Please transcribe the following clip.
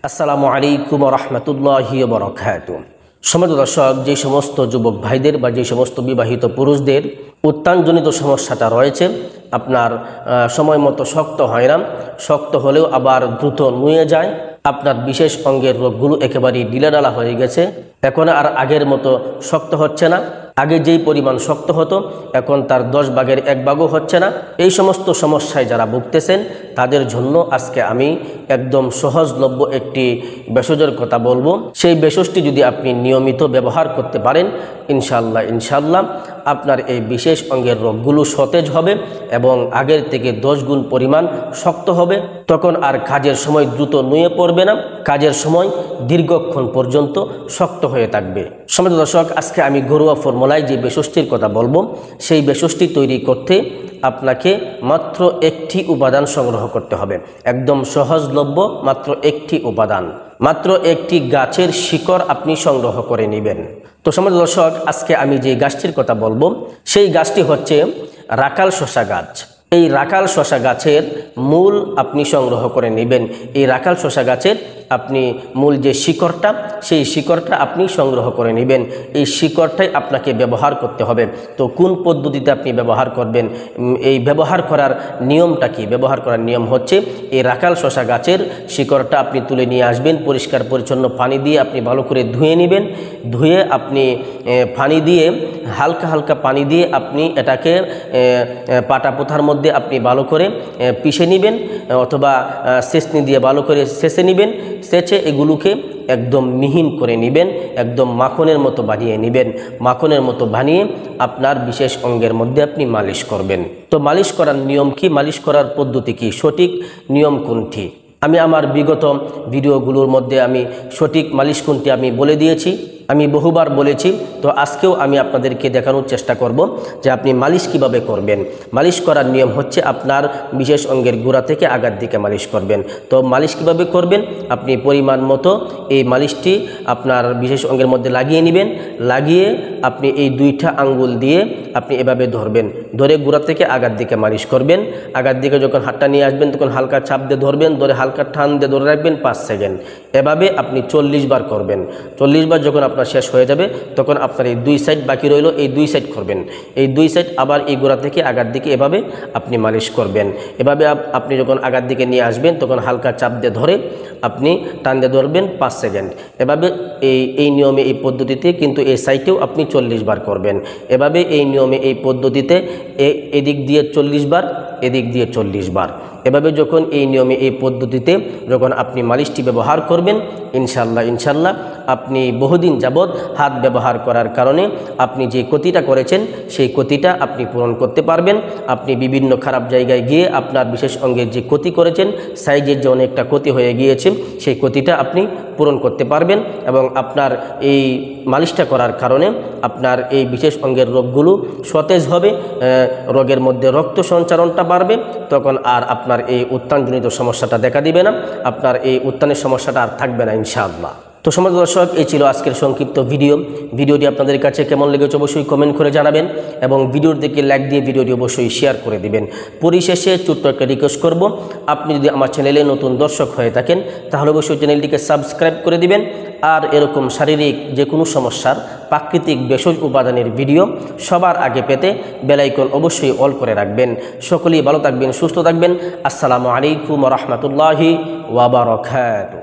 আসসালামু আলাইকুম ওয়া রাহমাতুল্লাহি ওয়া বারাকাতুহু। সম্মানিত দর্শক, যে সমস্ত যুবক ভাইদের বা যে সমস্ত বিবাহিত পুরুষদের উত্তানজনিত সমস্যাটা রয়েছে, আপনার সময় মতো শক্ত হয় না, শক্ত হলেও আবার দ্রুত নুয়ে যায়, আপনার বিশেষ অঙ্গের রোগগুলো একেবারেই ঢিলাঢালা হয়ে গেছে, এখন আর আগের মতো শক্ত হচ্ছে না, আগে যেই পরিমাণ শক্ত হতো এখন তার 10 ভাগের 1 ভাগও হচ্ছে না, এই সমস্ত সমস্যায় যারা ভুগতেছেন তাদের জন্য আজকে আমি একদম সহজলভ্য একটি ভেষজের কথা বলবো। সেই ভেষজটি যদি আপনি নিয়মিত ব্যবহার করতে পারেন, ইনশাআল্লাহ আপনার এই বিশেষ অঙ্গের রোগগুলো সতেজ হবে এবং আগের থেকে 10 গুণ পরিমাণ শক্ত হবে। তখন আর কাজের সময় দ্রুত নুয়ে পড়বে না, কাজের সময় দীর্ঘক্ষণ পর্যন্ত শক্ত হয়ে থাকবে। সম্মানিত দর্শক, আজকে আমি ঘরোয়া ফর্মুলায় যে ভেষজটির কথা বলবো, সেই ভেষজটি তৈরি করতে আপনাকে মাত্র একটি উপাদান সংগ্রহ করতে হবে। একদম সহজলভ্য মাত্র একটি উপাদান, মাত্র একটি গাছের শিকড় আপনি সংগ্রহ করে নেবেন। তো সম্মানিত দর্শক, আজকে আমি যে গাছটির কথা বলবো সেই গাছটি হচ্ছে রাখাল শসা গাছ। এই রাখাল শসা গাছের মূল আপনি সংগ্রহ করে নেবেন। এই রাখাল শসা গাছের আপনি মূল যে শিকড়টা, সেই শিকড়টা আপনি সংগ্রহ করে নেবেন। এই শিকড়টাই আপনাকে ব্যবহার করতে হবে। তো কোন পদ্ধতিতে আপনি ব্যবহার করবেন, এই ব্যবহার করার নিয়মটা কি? ব্যবহার করার নিয়ম হচ্ছে, এই রাখাল শসা গাছের শিকড়টা আপনি তুলে নিয়ে আসবেন, পরিষ্কার পরিচ্ছন্ন পানি দিয়ে আপনি ভালো করে ধুয়ে নেবেন। ধুয়ে আপনি পানি দিয়ে হালকা হালকা পানি দিয়ে আপনি এটাকে পাটা পোথার মধ্যে আপনি ভালো করে পিষে নেবেন, অথবা সেচনি দিয়ে ভালো করে সেচে নেবেন। সেচে এগুলোকে একদম মিহিন করে নেবেন, একদম মাখনের মতো বানিয়ে নেবেন। মাখনের মতো বানিয়ে আপনার বিশেষ অঙ্গের মধ্যে আপনি মালিশ করবেন। তো মালিশ করার নিয়ম কি, মালিশ করার পদ্ধতি কি, সঠিক নিয়ম কোনটি, আমি আমার বিগত ভিডিওগুলোর মধ্যে আমি সঠিক মালিশ কোনটি আমি বলে দিয়েছি, আমি বহুবার বলেছি। তো আজকেও আমি আপনাদেরকে দেখানোর চেষ্টা করব যে আপনি মালিশ কিভাবে করবেন। মালিশ করার নিয়ম হচ্ছে, আপনার বিশেষ অঙ্গের গোড়া থেকে আগার দিকে মালিশ করবেন। তো মালিশ কিভাবে করবেন, আপনি পরিমাণ মতো এই মালিশটি আপনার বিশেষ অঙ্গের মধ্যে লাগিয়ে নেবেন। লাগিয়ে আপনি এই 2টা আঙ্গুল দিয়ে আপনি এভাবে ধরবেন, ধরে গোড়া থেকে আগার দিকে মালিশ করবেন। আগার দিকে যখন হাতটা নিয়ে আসবেন তখন হালকা চাপ দিয়ে ধরবেন, ধরে হালকা টান দিয়ে ধরে রাখবেন 5 সেকেন্ড। এভাবে আপনি 40 বার করবেন। 40 বার যখন আপনার শেষ হয়ে যাবে তখন আপনার এই 2 সাইড বাকি রইল, এই 2 সাইড করবেন। এই 2 সাইড আবার এই গোড়া থেকে আগার দিকে এভাবে আপনি মালিশ করবেন। এভাবে আপনি যখন আগার দিকে নিয়ে আসবেন তখন হালকা চাপ দিয়ে ধরে আপনি টান দিয়ে ধরবেন 5 সেকেন্ড। এভাবে এই নিয়মে এই পদ্ধতিতে, কিন্তু এই সাইডেও আপনি 40 বার করবেন। এভাবে এই নিয়মে এই পদ্ধতিতে এদিক দিয়ে 40 বার, এদিক দিয়ে 40 বার। এভাবে যখন এই নিয়মে এই পদ্ধতিতে যখন আপনি মালিশটি ব্যবহার করবেন, ইনশাল্লাহ আপনি বহুদিন যাবৎ হাত ব্যবহার করার কারণে আপনি যে ক্ষতিটা করেছেন সেই ক্ষতিটা আপনি পূরণ করতে পারবেন। আপনি বিভিন্ন খারাপ জায়গায় গিয়ে আপনার বিশেষ অঙ্গের যে ক্ষতি করেছেন, সাইজের যে অনেকটা ক্ষতি হয়ে গিয়েছে, সেই ক্ষতিটা আপনি পূরণ করতে পারবেন। এবং আপনার এই মালিশটা করার কারণে আপনার এই বিশেষ অঙ্গের রোগগুলো সতেজ হবে, রোগের মধ্যে রক্ত সঞ্চারণটা বাড়বে, তখন আর আপনার এই উত্তানজনিত সমস্যাটা দেখা দিবে না, আপনার এই উত্তানের সমস্যাটা আর থাকবে না ইনশাআল্লাহ। তো সম্মানিত দর্শক, এই ছিল আজকের সংক্ষিপ্ত ভিডিওটি আপনাদের কাছে কেমন লেগেছে অবশ্যই কমেন্ট করে জানাবেন এবং ভিডিওর দিকে লাইক দিয়ে ভিডিওটি অবশ্যই শেয়ার করে দিবেন। পরিশেষে ছোট্ট একটা রিকোয়েস্ট করব, আপনি যদি আমার চ্যানেলে নতুন দর্শক হয়ে থাকেন তাহলে অবশ্যই চ্যানেলটিকে সাবস্ক্রাইব করে দিবেন। আর এরকম শারীরিক যে কোনো সমস্যার প্রাকৃতিক ভেষজ উপাদানের ভিডিও সবার আগে পেতে বেল আইকন অবশ্যই অল করে রাখবেন। সকলেই ভালো থাকবেন, সুস্থ থাকবেন। আসসালামু আলাইকুম ওয়া রাহমাতুল্লাহি ওয়া বারাকাতুহু।